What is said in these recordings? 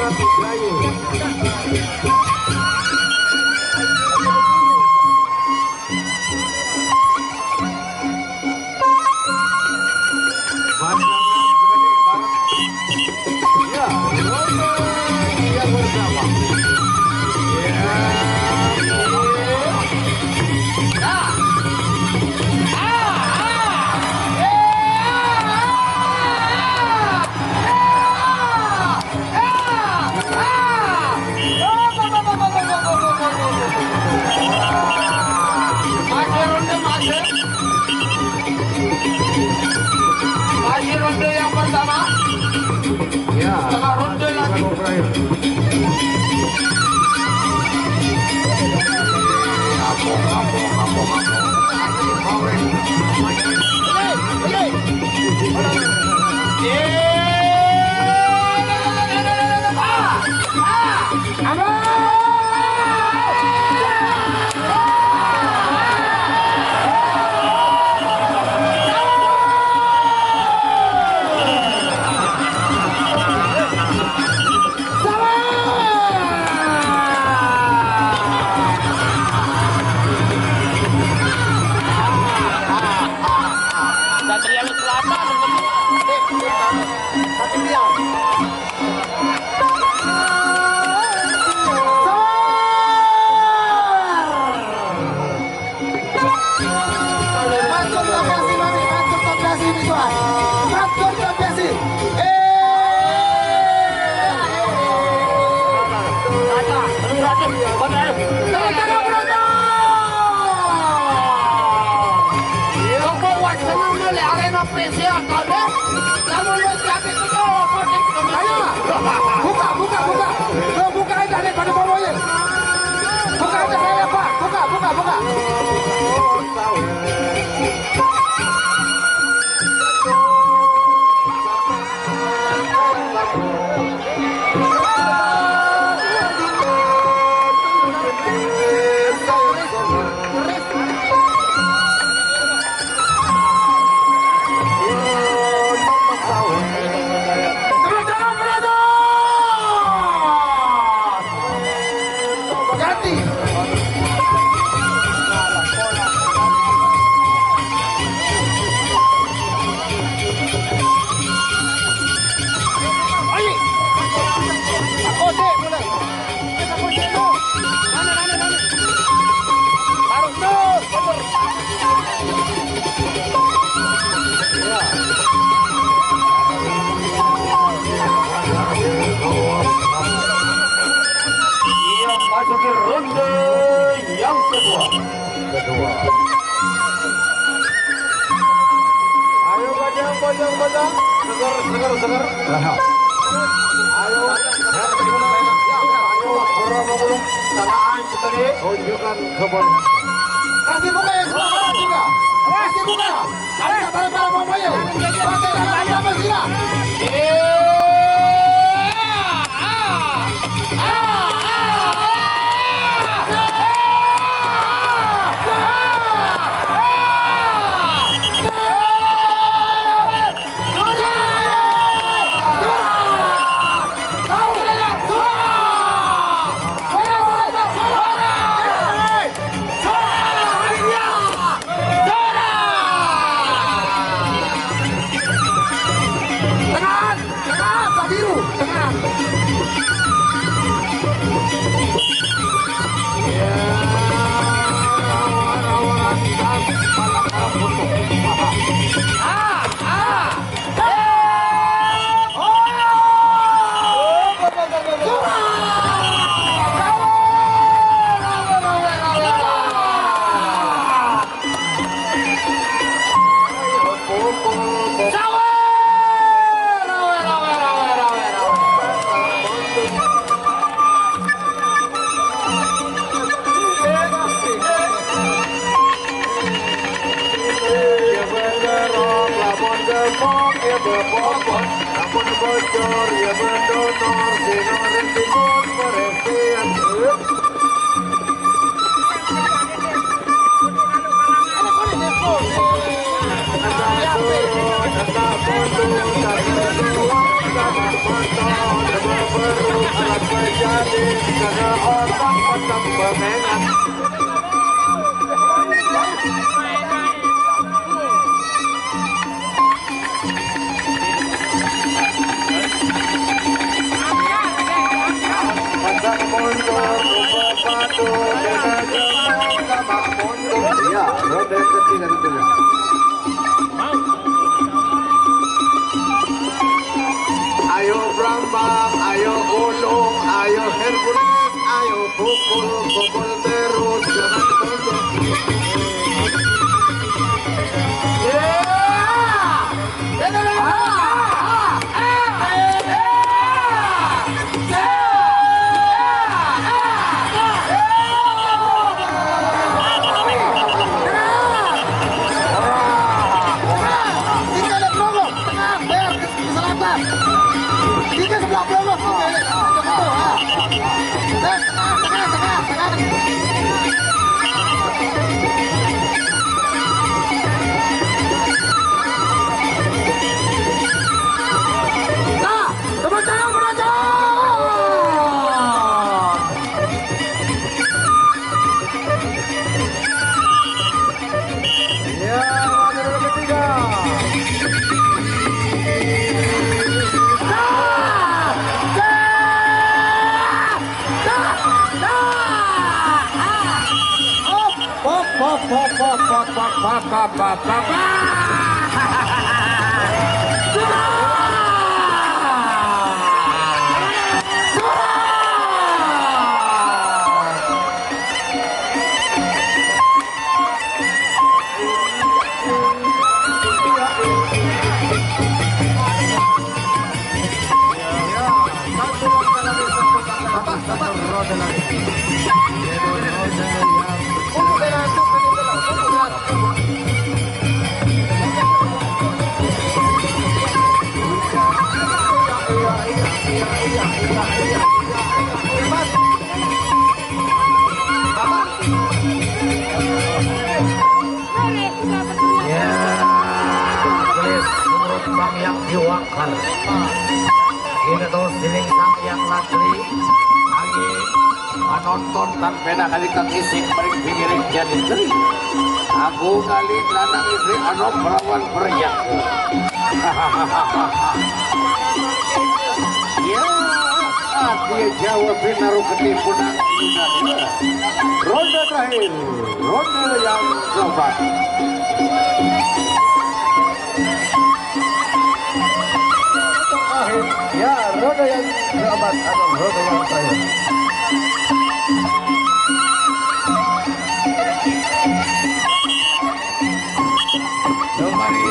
Masih ronde yang pertama. Ya. Setengah ronde lagi. Masuki ronde yang kedua. Ayo bajang. Segar. Ayo. Ayo. Salaan sekali. Tunjukkan kebun. Kasih buka ya semua juga. Kasih buka. Ada para pemain. Pakai dalam apa sih? Namun bocor ya mendonor sinar timur perhatian. Ada Raden kena otak-otak pemenang. Pasang mundur, rupa padu, dengan gemuk gamak mundur. Ya, roda ketiga tentunya. Ayo Brambang, ayo Ulung, ayo Hercules, ayo pukul terus, jangan tunduk. Tiga sebelah belakang. Nah, tepuk tangan penonton. Ya, ronde ketiga. Yang diwakar ini tuh siling sang yang latri lagi menonton tan beda kali kang isik paling pingiring jadi teri aku kali lanang istri anu perawan periak ya dia jawab naruh ketipunan ronde terakhir ronde yang keempat. Ya, roda yang keempat atau roda yang terakhir. Kembali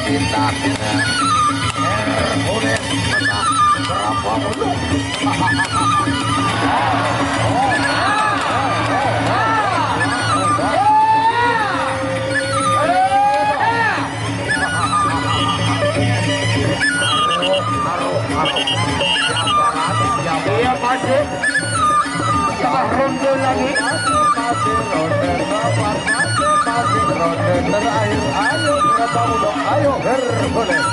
kita Hercules berapa mundur? Dia masih setelah ronde lagi masih ronde terakhir. Ayo berapa mundur, ayo Hercules.